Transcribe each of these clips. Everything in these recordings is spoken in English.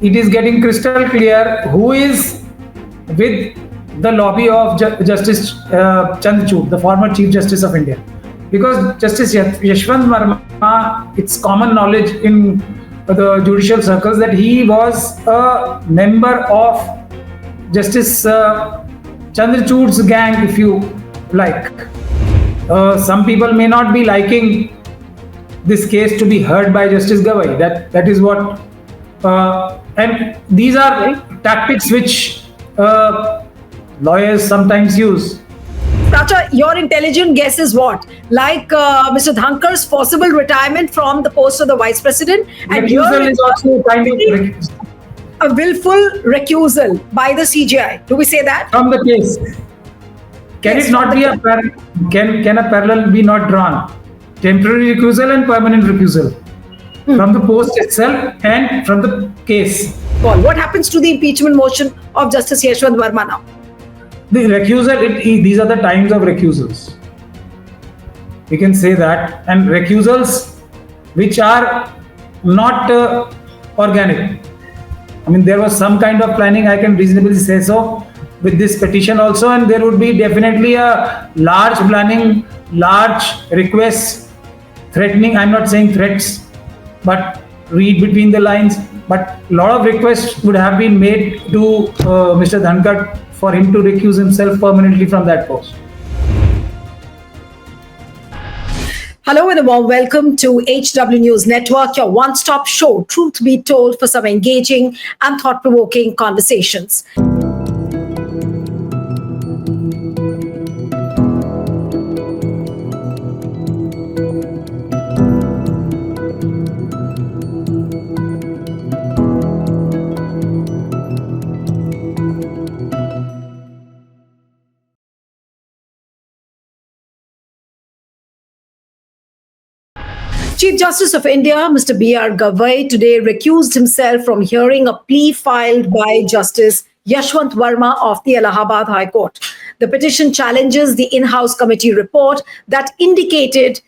it is getting crystal clear who is with the lobby of Justice Chandrachud, the former Chief Justice of India. Because Justice Yashwant Varma, it's common knowledge in the judicial circles that he was a member of Justice Chandrachud's gang, if you like. Some people may not be liking this case to be heard by Justice Gavai. That is what, and these are tactics which lawyers sometimes use. Pracha, your intelligent guess is what? Like Mr. Dhankar's possible retirement from the post of the Vice President, and Recusal is also kind of a willful recusal by the CJI. Do we say that? From the case. Can it not be can a parallel be not drawn? Temporary recusal and permanent recusal from the post itself and from the case. What happens to the impeachment motion of Justice Yashwant Varma now? The recusal, these are the times of recusals. We can say that. And recusals which are not organic. I mean, there was some kind of planning, I can reasonably say so, with this petition also, and there would be definitely a large planning, large requests, threatening, I'm not saying threats, but read between the lines, but a lot of requests would have been made to Mr. Dhankar for him to recuse himself permanently from that post. Hello and a warm welcome to HW News Network, your one-stop show, truth be told, for some engaging and thought-provoking conversations. Chief Justice of India, Mr. B.R. Gavai, today recused himself from hearing a plea filed by Justice Yashwant Varma of the Allahabad High Court. The petition challenges the in-house committee report that indicted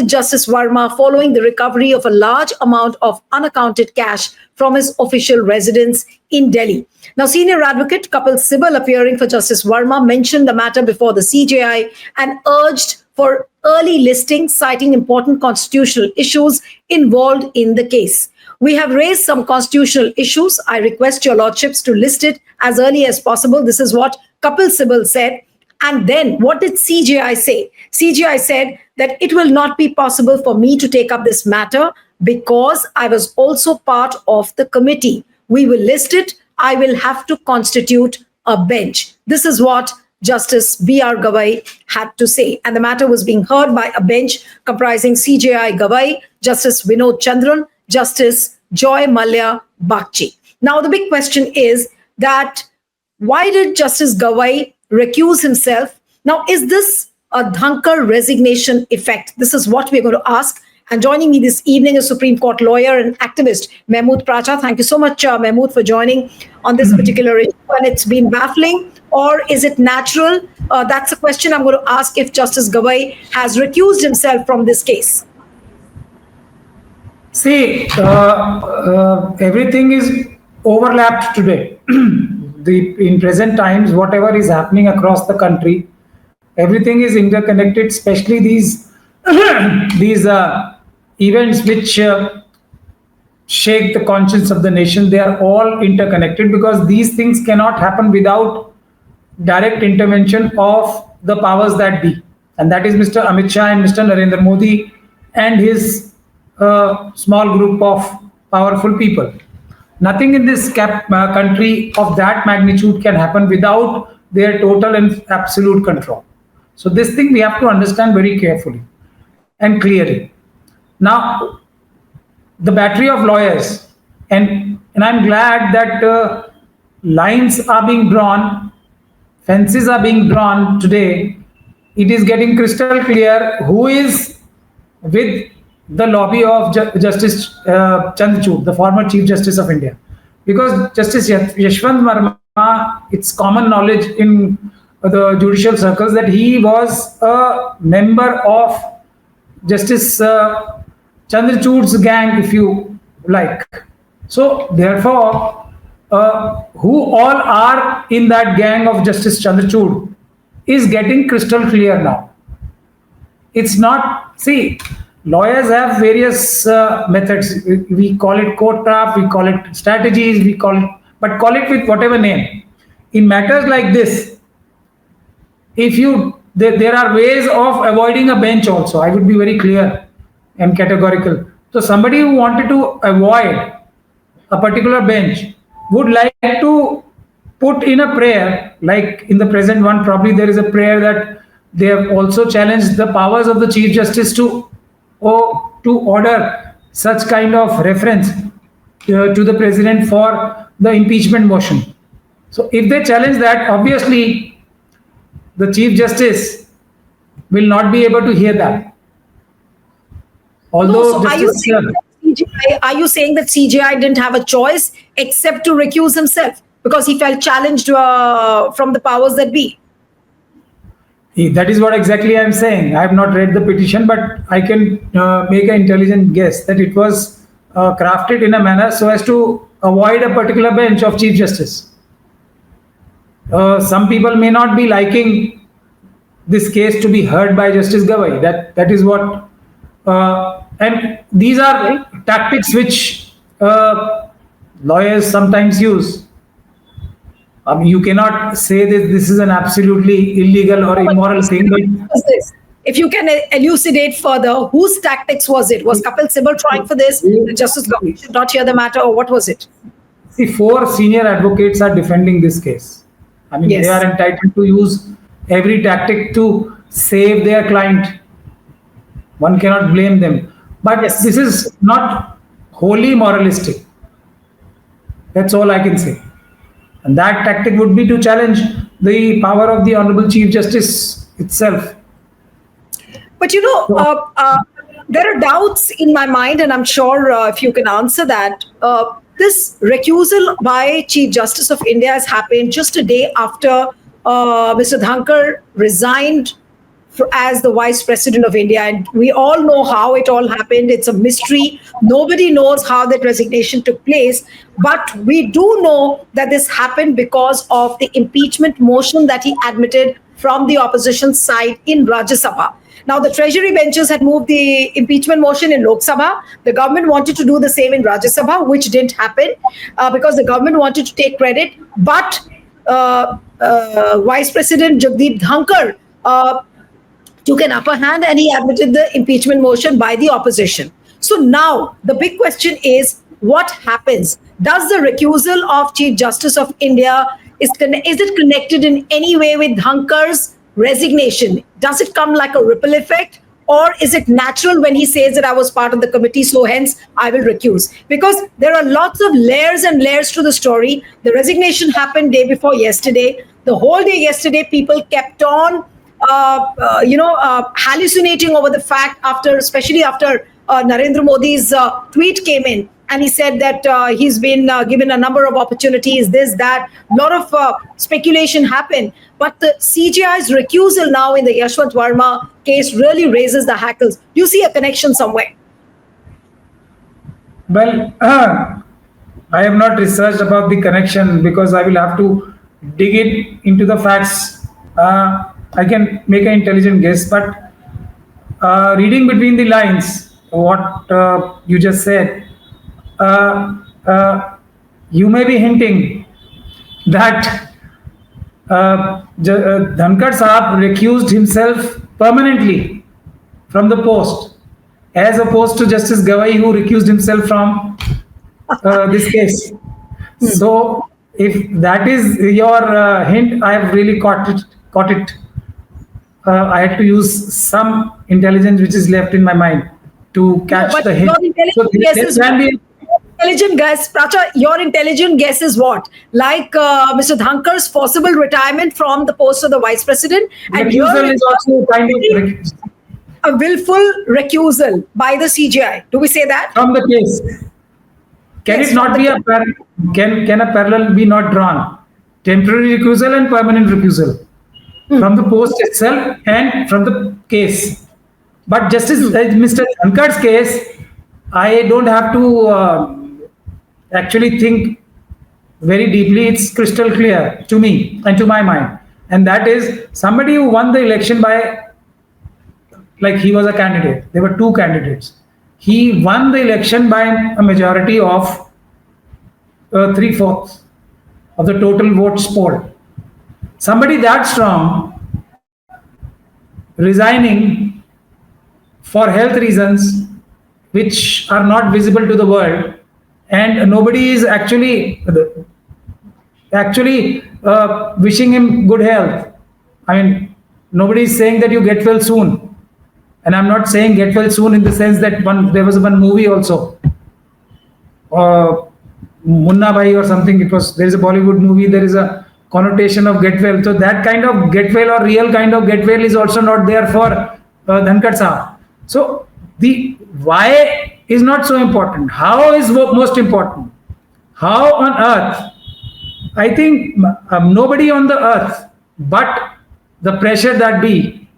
Justice Varma following the recovery of a large amount of unaccounted cash from his official residence in Delhi. Now, senior advocate Kapil Sibal, appearing for Justice Varma, mentioned the matter before the CJI and urged for early listing, citing important constitutional issues involved in the case. We have raised some constitutional issues. I request your lordships to list it as early as possible. This is what Kapil Sibal said. And then what did CJI say? CJI said that it will not be possible for me to take up this matter because I was also part of the committee. We will list it. I will have to constitute a bench. This is what Justice B.R. Gavai had to say. And the matter was being heard by a bench comprising CJI Gavai, Justice Vinod Chandran, Justice Joy Malya Bagchi. Now, the big question is that why did Justice Gavai recuse himself? Now, is this a Dhankar resignation effect? This is what we're going to ask. And joining me this evening is Supreme Court lawyer and activist Mehmood Pracha. Thank you so much, Mehmood, for joining on this particular issue. And it's been baffling, or is it natural? That's a question I'm going to ask if Justice Gavai has recused himself from this case. See, everything is overlapped today. In present times, whatever is happening across the country, everything is interconnected, especially these events which shake the conscience of the nation. They are all interconnected because these things cannot happen without direct intervention of the powers that be. And that is Mr. Amit Shah and Mr. Narendra Modi and his small group of powerful people. Nothing in this country of that magnitude can happen without their total and absolute control. So this thing we have to understand very carefully and clearly. Now, the battery of lawyers, and I'm glad that lines are being drawn, fences are being drawn today. It is getting crystal clear who is with the lobby of Justice Chandrachud, the former Chief Justice of India. Because Justice Yashwant Varma, it's common knowledge in the judicial circles that he was a member of Justice Chandrachud's gang, if you like. So therefore, who all are in that gang of Justice Chandrachud is getting crystal clear now. It's not, see, lawyers have various methods. We call it court craft, we call it strategies, we call it, but call it with whatever name. In matters like this, if you, there are ways of avoiding a bench also. I would be very clear and categorical. So somebody who wanted to avoid a particular bench would like to put in a prayer, like in the present one, probably there is a prayer that they have also challenged the powers of the Chief Justice to order such kind of reference to the President for the impeachment motion. So if they challenge that, obviously the Chief Justice will not be able to hear that. Although So are you saying that CJI didn't have a choice except to recuse himself because he felt challenged from the powers that be? That is what exactly I am saying. I have not read the petition, but I can make an intelligent guess that it was crafted in a manner so as to avoid a particular bench of Chief Justice. Some people may not be liking this case to be heard by Justice Gavai. That is what, and these are tactics which lawyers sometimes use. I mean, you cannot say that this is an absolutely illegal or immoral thing. But if you can elucidate further, whose tactics was it? Was Kapil Sibal trying for this? The Justice Government should not hear the matter, or what was it? see, 4 senior advocates are defending this case. I mean, Yes. they are entitled to use every tactic to save their client. One cannot blame them. But Yes. this is not wholly moralistic. That's all I can say. And that tactic would be to challenge the power of the Honorable Chief Justice itself. But there are doubts in my mind, and I'm sure if you can answer that. This recusal by Chief Justice of India has happened just a day after Mr. Dhankar resigned as the Vice President of India. And we all know how it all happened. It's a mystery. Nobody knows how that resignation took place. But we do know that this happened because of the impeachment motion that he admitted from the opposition side in Rajya Sabha. Now, the Treasury benches had moved the impeachment motion in Lok Sabha. The government wanted to do the same in Rajya Sabha, which didn't happen because the government wanted to take credit. But Vice President Jagdeep Dhankar took an upper hand and he admitted the impeachment motion by the opposition. So now the big question is, what happens? Does the recusal of Chief Justice of India, is it connected in any way with Dhankar's resignation? Does it come like a ripple effect? Or is it natural when he says that I was part of the committee, so hence I will recuse? Because there are lots of layers and layers to the story. The resignation happened day before yesterday. The whole day yesterday, people kept on hallucinating over the fact especially after Narendra Modi's tweet came in, and he said that he's been given a number of opportunities, this, that, a lot of speculation happened. But the CJI's recusal now in the Yashwant Varma case really raises the hackles. Do you see a connection somewhere? Well, I have not researched about the connection because I will have to dig it into the facts. I can make an intelligent guess, but reading between the lines, what you just said, you may be hinting that Dhankar Saab recused himself permanently from the post, as opposed to Justice Gavai, who recused himself from this case. So, if that is your hint, I have really caught it. I had to use some intelligence which is left in my mind to catch the hint. Intelligent guess, Pracha, your intelligent guess is what? Like Mr. Dhankar's forcible retirement from the post of the Vice President, and Recusal is also kind of a willful recusal by the CJI. Do we say that? from the case. Can Yes, it not from be the a can a parallel be not drawn? Temporary recusal and permanent recusal from the post itself and from the case. But Justice Mr. Dhankar's case, I don't have to actually think very deeply, it's crystal clear to me and to my mind. And that is somebody who won the election by, like he was a candidate. There were two candidates. He won the election by a majority of three-fourths of the total votes polled. Somebody that strong resigning for health reasons which are not visible to the world, and nobody is actually wishing him good health. I mean, nobody is saying that you get well soon, and I'm not saying get well soon in the sense that there was one movie also, Munna Bhai or something. There is a Bollywood movie. There is a connotation of get well. So that kind of get well or real kind of get well is also not there for Dhankar Sahab. So the why is not so important. How is most important. How on earth? I think nobody on the earth, but the pressure that be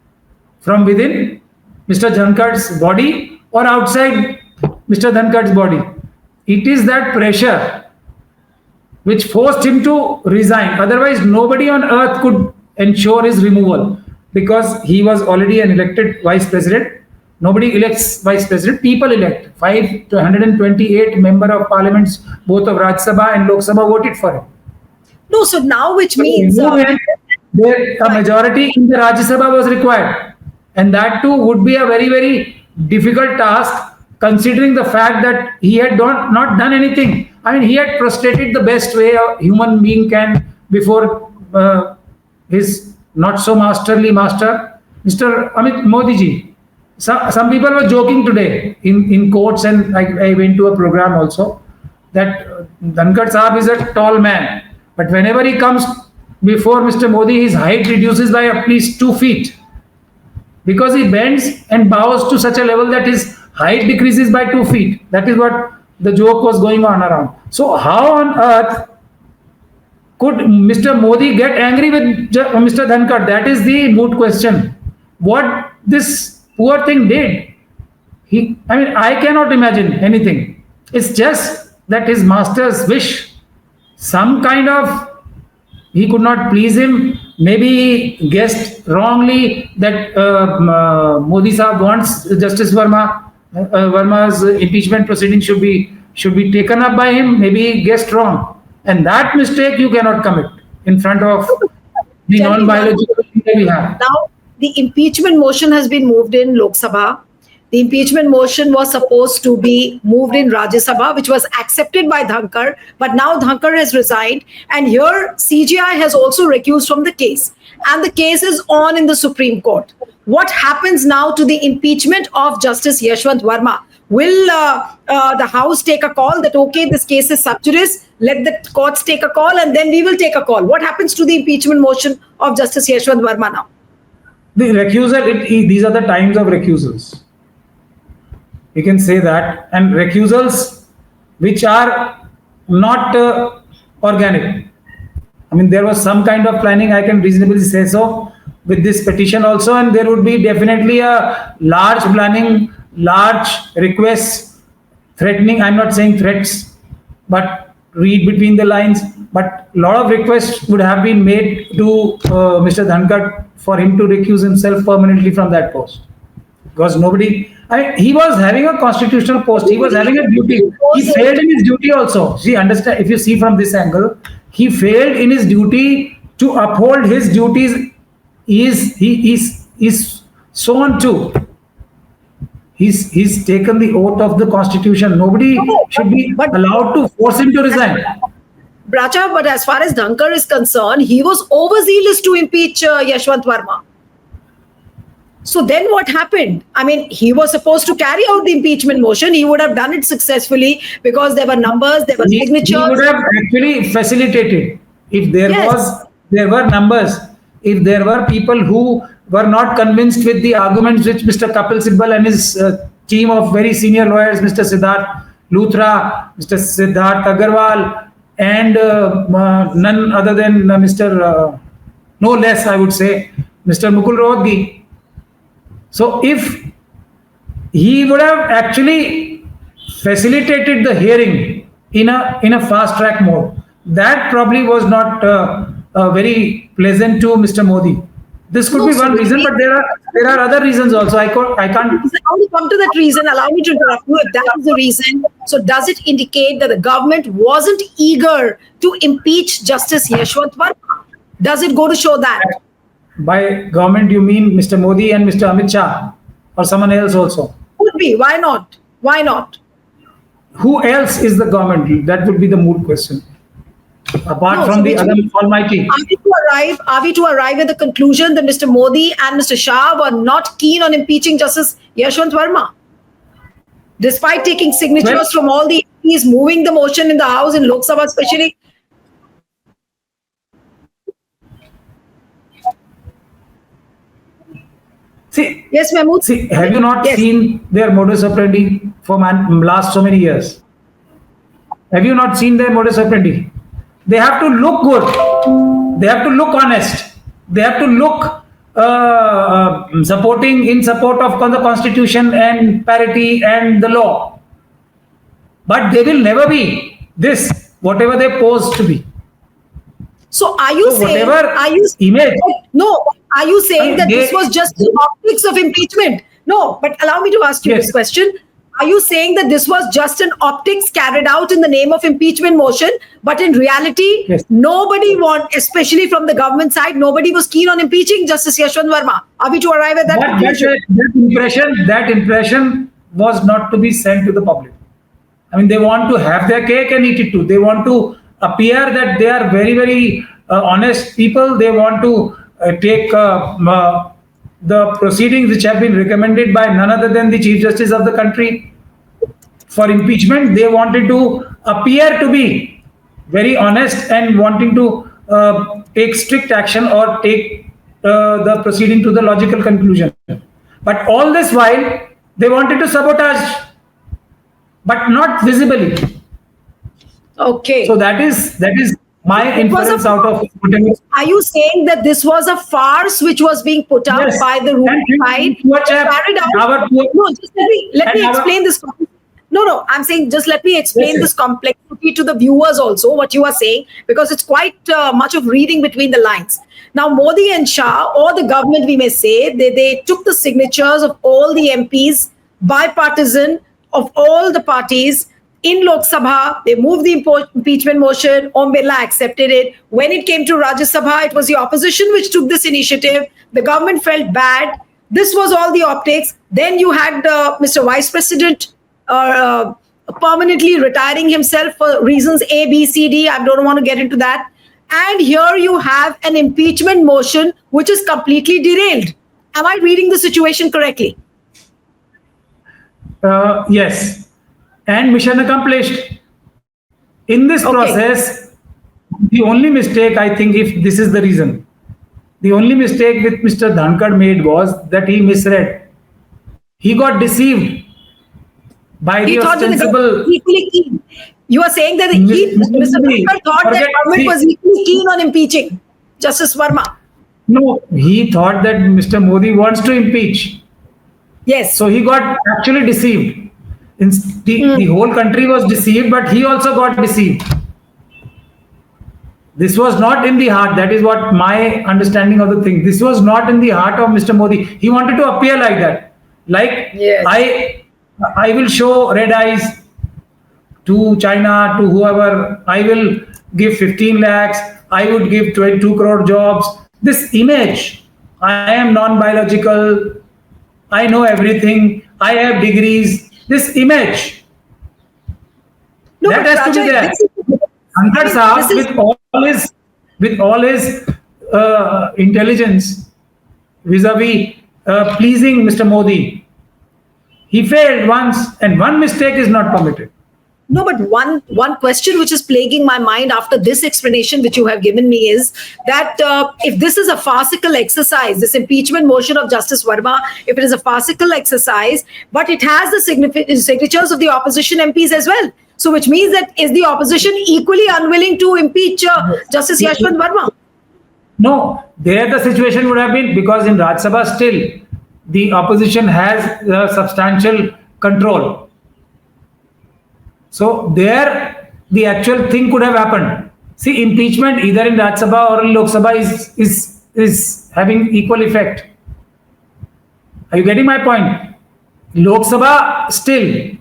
from within Mr. Dhankar's body or outside Mr. Dhankar's body. It is that pressure which forced him to resign. Otherwise, nobody on earth could ensure his removal because he was already an elected vice president. Nobody elects vice president. People elect. 5 to 128 member of parliaments, both of Rajya Sabha and Lok Sabha, voted for him. No, so now which means a majority in the Rajya Sabha was required, and that too would be a very, very difficult task considering the fact that he had not done anything. I mean, he had prostrated the best way a human being can before his not so masterly master, Mr. Amit Modi ji. Some people were joking today in courts, and I went to a program also, that Dhankar Sahab is a tall man. But whenever he comes before Mr. Modi, his height reduces by at least 2 feet because he bends and bows to such a level that his height decreases by 2 feet. That is what the joke was going on around. So how on earth could Mr. Modi get angry with Mr. Dhankar? That is the moot question. What this poor thing did, I cannot imagine anything. It's just that his master's wish, some kind of, he could not please him. Maybe he guessed wrongly that Modi Sahab wants Justice Varma's impeachment proceeding should be taken up by him. Maybe he guessed wrong, and that mistake you cannot commit in front of the non-biological thing that we have. Now, the impeachment motion has been moved in Lok Sabha. The impeachment motion was supposed to be moved in Rajya Sabha, which was accepted by Dhankar, but now Dhankar has resigned, and here CJI has also recused from the case, and the case is on in the Supreme Court. What happens now to the impeachment of Justice Yashwant Varma? Will the House take a call that, okay, this case is sub judice, let the courts take a call, and then we will take a call? What happens to the impeachment motion of Justice Yashwant Varma now? The recusal, these are the times of recusals. We can say that. And recusals which are not organic. I mean, there was some kind of planning, I can reasonably say so, with this petition also, and there would be definitely a large planning, large requests, threatening, I'm not saying threats, but read between the lines, but a lot of requests would have been made to Mr. Dhankar for him to recuse himself permanently from that post. Because he was having a constitutional post, he was having a duty. He failed in his duty also. See, understand, if you see from this angle, he failed in his duty to uphold his duties. He is sworn to. He's taken the oath of the Constitution. Nobody should be allowed to force him to resign. Pracha, but as far as Dhankar is concerned, he was overzealous to impeach Yashwant Varma. So then what happened? I mean, he was supposed to carry out the impeachment motion. He would have done it successfully because there were numbers, there were signatures. He would have actually facilitated if there were numbers, if there were people who were not convinced with the arguments which Mr. Kapil Sibal and his team of very senior lawyers, Mr. Siddharth Luthra, Mr. Siddharth Agarwal, and none other than no less, I would say, Mr. Mukul Rohatgi. So if he would have actually facilitated the hearing in a fast track mode. That probably was not very pleasant to Mr. Modi. This could No, be so one which reason, but means, there are other reasons also. I can't. I want to come to that reason. Allow me to interrupt you. If that is the reason, so does it indicate that the government wasn't eager to impeach Justice Yashwant Varma? Does it go to show that? By government, you mean Mr. Modi and Mr. Amit Shah, or someone else also? Could be. Why not? Why not? Who else is the government? That would be the moot question. Apart No, so from the which other means, Almighty. are we to arrive at the conclusion that Mr. Modi and Mr. Shah were not keen on impeaching Justice Yashwant Varma? Despite taking signatures Well, from all the MPs, moving the motion in the House, in Lok Sabha especially. Yes, Mehmood? have you not Yes. seen their modus operandi for last so many years? Have you not seen their modus operandi? They have to look good. They have to look honest. They have to look supporting in support of the constitution and parity and the law. But they will never be this, whatever they pose to be. So are you So saying, whatever are you, image, no, are you saying that this they- was just the optics of impeachment? No, but allow me to ask you Yes. this question. Are you saying that this was just an optics carried out in the name of impeachment motion, but in reality, Yes. nobody especially from the government side, nobody was keen on impeaching Justice Yashwant Varma? Are we to arrive at that conclusion? that impression was not to be sent to the public. I mean, they want to have their cake and eat it too. They want to appear that they are very, very honest people. They want to take the proceedings which have been recommended by none other than the Chief Justice of the country for impeachment. They wanted to appear to be very honest and wanting to take strict action or take the proceeding to the logical conclusion. But all this while, they wanted to sabotage, but not visibly. Okay. So that is my It was inference a- out of whatever. Are you saying that this was a farce which was being put up Yes. by the ruling And side? poor chap, Carried out? our poor- No, just let me and our- explain this. No, I'm saying just let me explain Yes, this complexity to the viewers also, what you are saying, because it's quite much of reading between the lines. Now, Modi and Shah, or the government, we may say, they took the signatures of all the MPs, bipartisan, of all the parties, in Lok Sabha. They moved the impeachment motion. Om Birla accepted it. When it came to Rajya Sabha, it was the opposition which took this initiative. The government felt bad. This was all the optics. Then you had Mr. Vice President permanently retiring himself for reasons A, B, C, D. I don't want to get into that. And here you have an impeachment motion which is completely derailed. Am I reading the situation correctly? Yes, and mission accomplished. In this Okay. process, the only mistake, I think, if this is the reason, the only mistake with Mr. Dhankar made was that he misread. He got deceived by He the thought that the ostensible. government was equally keen. You are saying that Mr. Dhankar thought that Forget- government see- was equally keen on impeaching Justice Varma. No, he thought that Mr. Modi wants to impeach. Yes. So he got actually deceived. The whole country was deceived, but he also got deceived. This was not in the heart. That is what my understanding of the thing. This was not in the heart of Mr. Modi. He wanted to appear like that. Like, Yes. I will show red eyes to China, to whoever. I will give 15 lakhs. I would give 22 crore jobs. This image, I am non-biological. I know everything. I have degrees. This image, No, that but has to be Pracha, there. Dhankar this Saab, is- with all his intelligence vis-a-vis pleasing Mr. Modi, he failed once, and one mistake is not permitted. No, but one question which is plaguing my mind after this explanation which you have given me is that if this is a farcical exercise, this impeachment motion of Justice Varma, if it is a farcical exercise, but it has the signatures of the opposition MPs as well. So which means that is the opposition equally unwilling to impeach Justice Yashwant Varma? No, there the situation would have been, because in Rajya Sabha still the opposition has substantial control. So there the actual thing could have happened. See, impeachment either in Rajya Sabha or in Lok Sabha is having equal effect. Are you getting my point? Lok Sabha still,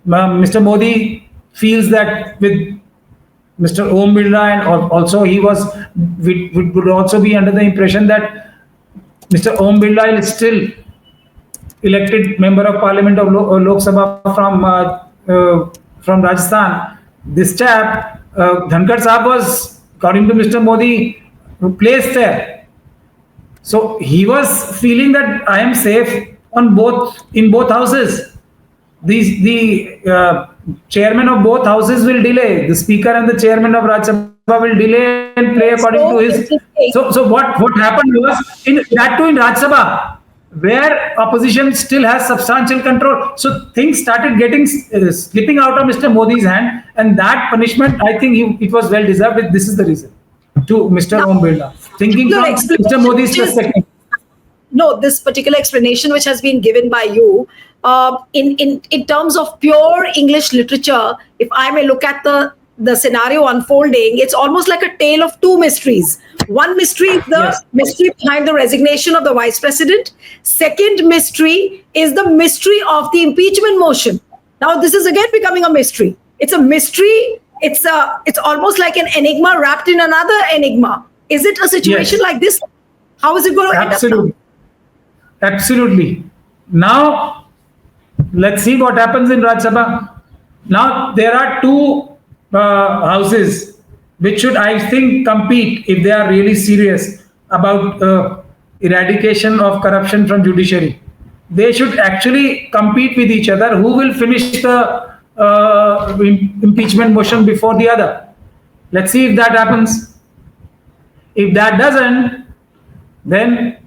Mr. Modi feels that with Mr. Om Birla, and also he would also be under the impression that Mr. Om Birla is still elected member of Parliament of Lok Sabha from Rajasthan. This chap, Dhankar Saab, was, according to Mr. Modi, placed there. So he was feeling that I am safe in both houses. The chairman of both houses will delay. The speaker and the chairman of Rajya Sabha will delay and play according to his. So what happened was in Rajya Sabha, where opposition still has substantial control. So things started getting slipping out of Mr. Modi's hand, and that punishment, I think it was well deserved. This is the reason to Mr. Om Birla, thinking from Mr. Modi's perspective. No, this particular explanation which has been given by you, in terms of pure English literature, if I may look at the scenario unfolding, it's almost like a tale of two mysteries. One mystery is the mystery behind the resignation of the vice president. Second mystery is the mystery of the impeachment motion. Now, this is again becoming a mystery. It's a mystery. It's almost like an enigma wrapped in another enigma. Is it a situation like this? How is it going to end up now? Absolutely. Now, let's see what happens in Rajya Sabha. Now, there are two houses which should, I think, compete if they are really serious about eradication of corruption from judiciary. They should actually compete with each other. Who will finish the impeachment motion before the other? Let's see if that happens. If that doesn't, then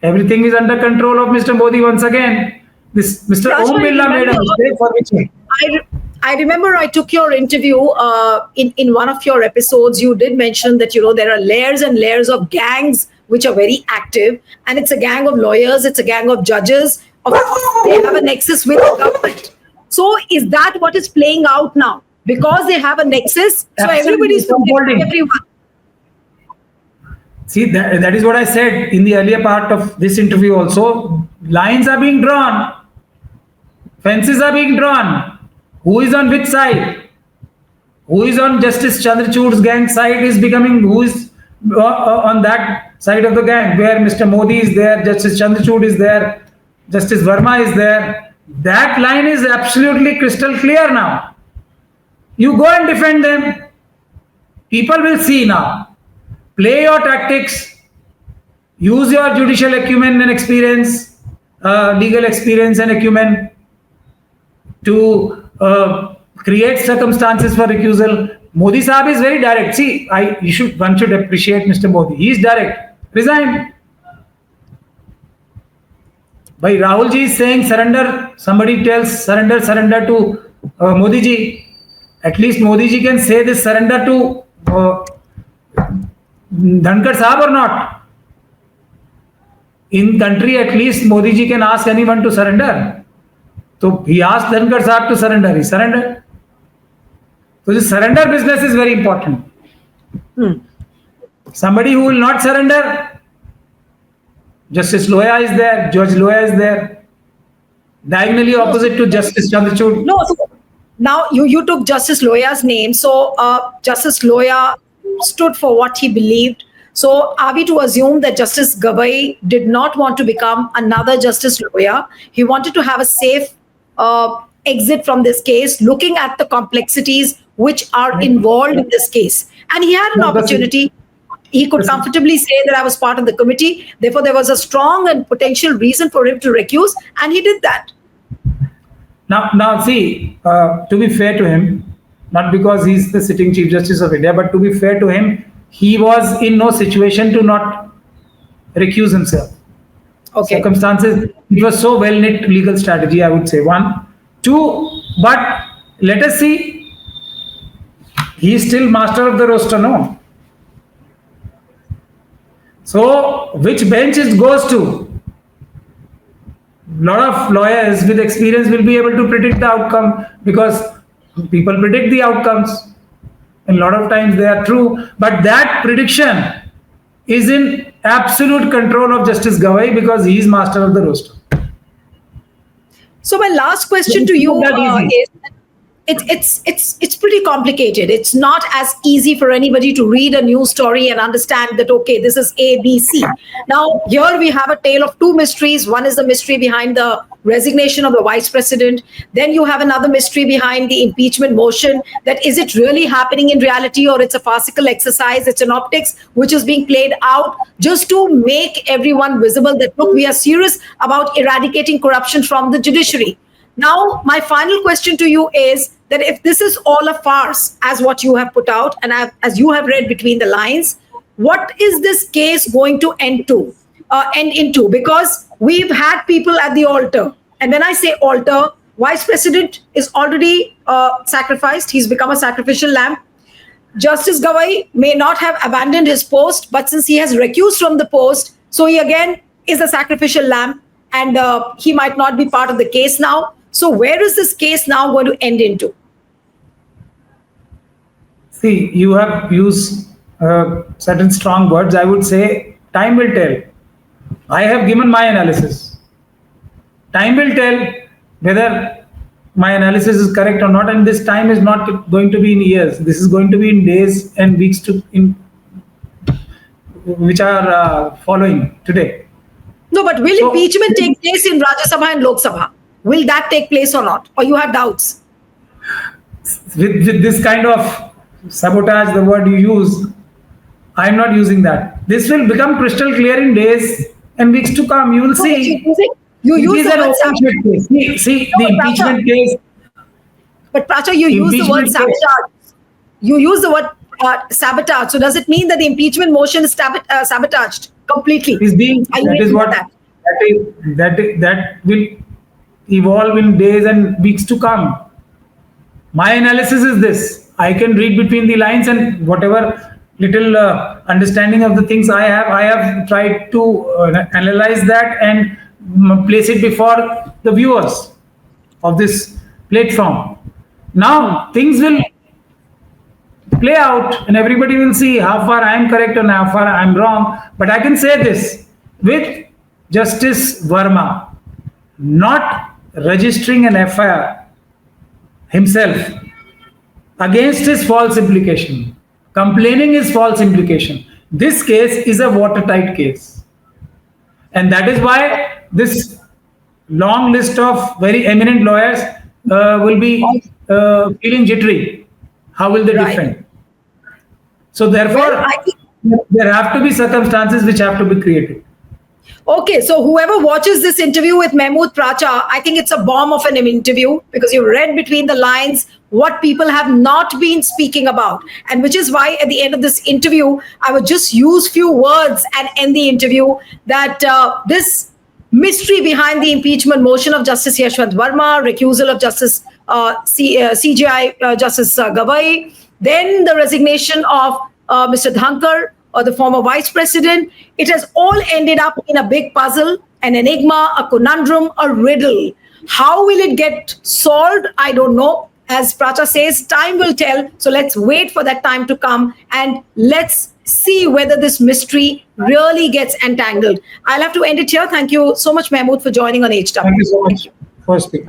everything is under control of Mr. Modi once again. This Mr. Om Birla made a mistake for which I remember I took your interview in one of your episodes. You did mention that, there are layers and layers of gangs which are very active, and it's a gang of lawyers, it's a gang of judges. They have a nexus with the government. So is that what is playing out now? Because they have a nexus, so everybody's protecting everyone. See, that is what I said in the earlier part of this interview also. Lines are being drawn. Fences are being drawn. Who is on which side? Who is on Justice Chandrachud's gang side is becoming who is on that side of the gang, where Mr. Modi is there, Justice Chandrachud is there, Justice Varma is there. That line is absolutely crystal clear now. You go and defend them. People will see now. Play your tactics. Use your judicial acumen and experience, legal experience and acumen to create circumstances for recusal. Modi Saab is very direct. See, one should appreciate Mr. Modi. He is direct. Resign. By Rahul ji is saying surrender. Somebody tells surrender to Modi ji. At least Modi ji can say this surrender to Dhankar Saab or not. In country, at least Modi ji can ask anyone to surrender. So he asked Dhankar Saab to surrender. He surrendered. So the surrender business is very important. Somebody who will not surrender, Justice Loya is there, Judge Loya is there, diagonally opposite to Justice Chandrachud. No, so now you took Justice Loya's name. So Justice Loya stood for what he believed. So are we to assume that Justice Gavai did not want to become another Justice Loya? He wanted to have a safe exit from this case, looking at the complexities which are involved in this case. And he had an opportunity. He could comfortably say that I was part of the committee. Therefore, there was a strong and potential reason for him to recuse, and he did that. Now see, to be fair to him, not because he's the sitting Chief Justice of India, but to be fair to him, he was in no situation to not recuse himself. Okay. Circumstances, it was so well knit legal strategy, I would say. One. Two, but let us see, he is still master of the roster, no? So, which bench it goes to? A lot of lawyers with experience will be able to predict the outcome, because people predict the outcomes. and a lot of times they are true. But that prediction is in absolute control of Justice Gavai because he is master of the roster. So my last question to you is, it's pretty complicated. It's not as easy for anybody to read a news story and understand that, okay, this is A, B, C. Now, here we have a tale of two mysteries. One is the mystery behind the resignation of the vice president. Then you have another mystery behind the impeachment motion. That is it really happening in reality, or it's a farcical exercise? It's an optics which is being played out just to make everyone visible that, look, we are serious about eradicating corruption from the judiciary. Now, my final question to you is that if this is all a farce, as what you have put out, and as you have read between the lines, what is this case going to end into? Because we've had people at the altar. And when I say altar, Vice President is already sacrificed. He's become a sacrificial lamb. Justice Gavai may not have abandoned his post, but since he has recused from the post, so he again is a sacrificial lamb, and he might not be part of the case now. So where is this case now going to end into? See, you have used certain strong words. I would say time will tell. I have given my analysis. Time will tell whether my analysis is correct or not, and this time is not going to be in years. This is going to be in days and weeks which are following today. No, but will impeachment take place in Rajya Sabha and Lok Sabha? Will that take place or not? Or you have doubts? With this kind of sabotage, the word you use, I'm not using that. This will become crystal clear in days and weeks to come. You will see. You use the word sabotage. See the impeachment case. But Pracha, you use the word sabotage. You use the word sabotage. So does it mean that the impeachment motion is sabotaged completely? That will evolve in days and weeks to come. My analysis is this. I can read between the lines, and whatever little understanding of the things I have tried to analyze that and place it before the viewers of this platform. Now things will play out and everybody will see how far I am correct and how far I am wrong. But I can say this, with Justice Varma not registering an FIR himself against his false implication, complaining his false implication, this case is a watertight case. And that is why this long list of very eminent lawyers will be feeling jittery. How will they defend? So therefore, there have to be circumstances which have to be created. Okay, so whoever watches this interview with Mehmood Pracha, I think it's a bomb of an interview, because you read between the lines what people have not been speaking about. And which is why at the end of this interview, I would just use few words and end the interview, that this mystery behind the impeachment motion of Justice Yashwant Varma, recusal of Justice CJI Justice Gavai, then the resignation of Mr. Dhankar, or the former vice president, it has all ended up in a big puzzle, an enigma, a conundrum, a riddle. How will it get solved? I don't know. As Pracha says, time will tell. So let's wait for that time to come, and let's see whether this mystery really gets entangled. I'll have to end it here. Thank you so much, Mehmood, for joining on HW. Thank you so much for speaking.